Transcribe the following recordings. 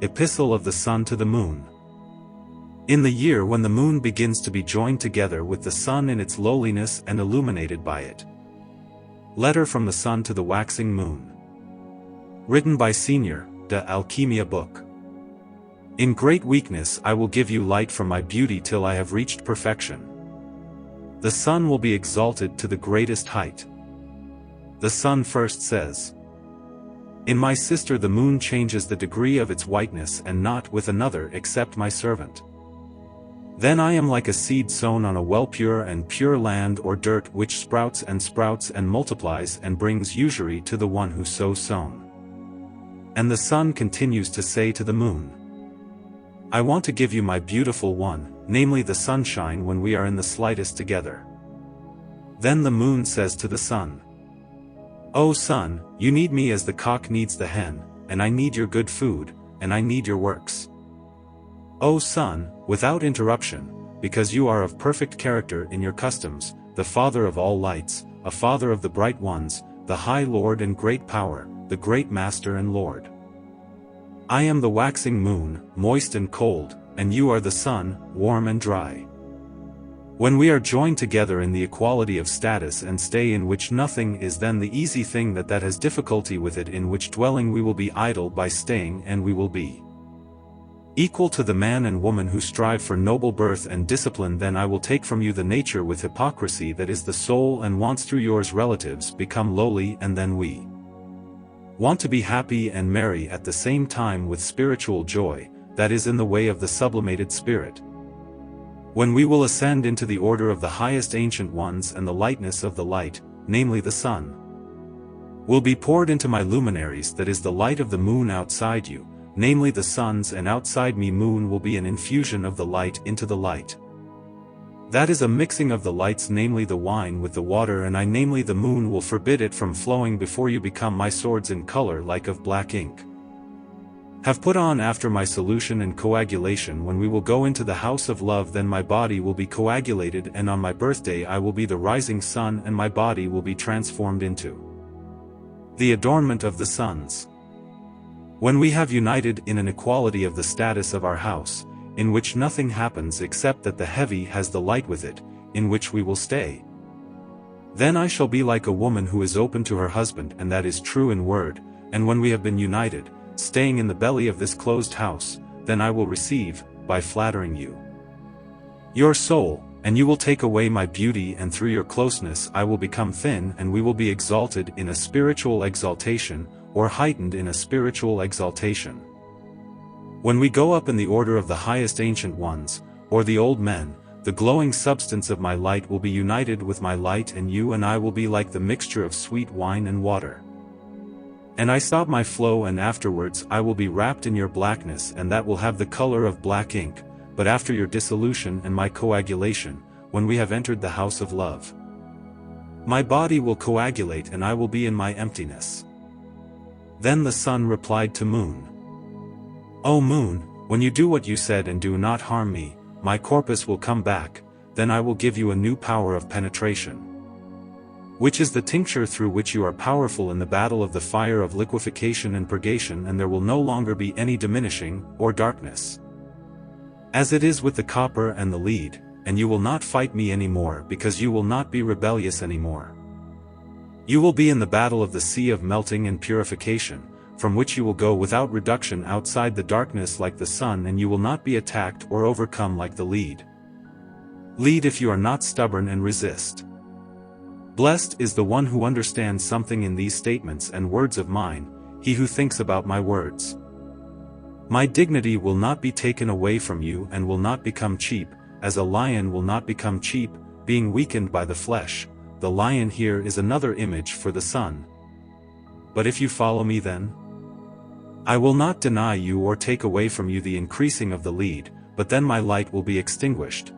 Epistle of the Sun to the Moon. In the year when the moon begins to be joined together with the sun in its lowliness and illuminated by it. Letter from the Sun to the Waxing Moon. Written by Senior, the Alchemia book. In great weakness I will give you light from my beauty till I have reached perfection. The sun will be exalted to the greatest height. The sun first says, in my sister the moon changes the degree of its whiteness, and not with another except my servant. Then I am like a seed sown on a well-pure and pure land or dirt, which sprouts and multiplies and brings usury to the one who so sown. And the sun continues to say to the moon, I want to give you my beautiful one, namely the sunshine when we are in the slightest together. Then the moon says to the sun, O sun, you need me as the cock needs the hen, and I need your good food, and I need your works. O sun, without interruption, because you are of perfect character in your customs, the Father of all lights, a Father of the bright ones, the high Lord and great power, the great Master and Lord. I am the waxing moon, moist and cold, and you are the sun, warm and dry. When we are joined together in the equality of status and stay in which nothing is then the easy thing that has difficulty with it, in which dwelling we will be idle by staying, and we will be equal to the man and woman who strive for noble birth and discipline. Then I will take from you the nature with hypocrisy that is the soul, and wants through yours relatives become lowly, and then we want to be happy and merry at the same time with spiritual joy, that is in the way of the sublimated spirit. When we will ascend into the order of the highest ancient ones, and the lightness of the light, namely the sun, will be poured into my luminaries, that is the light of the moon outside you, namely the sun's, and outside me moon will be an infusion of the light into the light. That is a mixing of the lights, namely the wine with the water, and I, namely the moon, will forbid it from flowing before you become my swords in color like of black ink. Have put on after my solution and coagulation. When we will go into the house of love, then my body will be coagulated, and on my birthday I will be the rising sun, and my body will be transformed into the adornment of the suns. When we have united in an equality of the status of our house, in which nothing happens except that the heavy has the light with it, in which we will stay, then I shall be like a woman who is open to her husband, and that is true in word. And when we have been united, staying in the belly of this closed house, then I will receive, by flattering you, your soul, and you will take away my beauty, and through your closeness I will become thin, and we will be exalted in a spiritual exaltation, or heightened in a spiritual exaltation. When we go up in the order of the highest ancient ones, or the old men, the glowing substance of my light will be united with my light, and you and I will be like the mixture of sweet wine and water. And I stop my flow, and afterwards I will be wrapped in your blackness, and that will have the color of black ink. But after your dissolution and my coagulation, when we have entered the house of love, my body will coagulate, and I will be in my emptiness. Then the sun replied to moon, O moon, when you do what you said and do not harm me, my corpus will come back, then I will give you a new power of penetration, which is the tincture through which you are powerful in the battle of the fire of liquefaction and purgation, and there will no longer be any diminishing, or darkness, as it is with the copper and the lead, and you will not fight me anymore, because you will not be rebellious anymore. You will be in the battle of the sea of melting and purification, from which you will go without reduction outside the darkness like the sun, and you will not be attacked or overcome like the lead. Lead if you are not stubborn and resist. Blessed is the one who understands something in these statements and words of mine, he who thinks about my words. My dignity will not be taken away from you, and will not become cheap, as a lion will not become cheap, being weakened by the flesh. The lion here is another image for the sun. But if you follow me, then I will not deny you or take away from you the increasing of the lead, but then my light will be extinguished.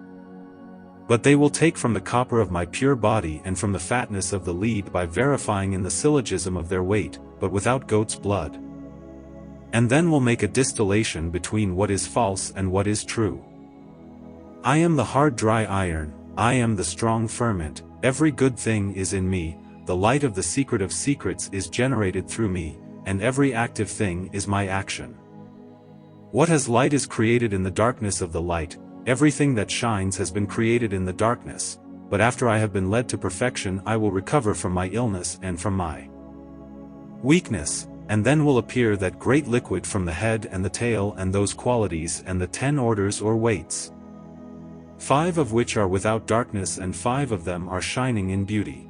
But they will take from the copper of my pure body and from the fatness of the lead by verifying in the syllogism of their weight, but without goat's blood. And then will make a distillation between what is false and what is true. I am the hard dry iron, I am the strong ferment, every good thing is in me, the light of the secret of secrets is generated through me, and every active thing is my action. What has light is created in the darkness of the light, everything that shines has been created in the darkness, but after I have been led to perfection I will recover from my illness and from my weakness, and then will appear that great liquid from the head and the tail and those qualities and the 10 orders or weights, 5 of which are without darkness and 5 of them are shining in beauty.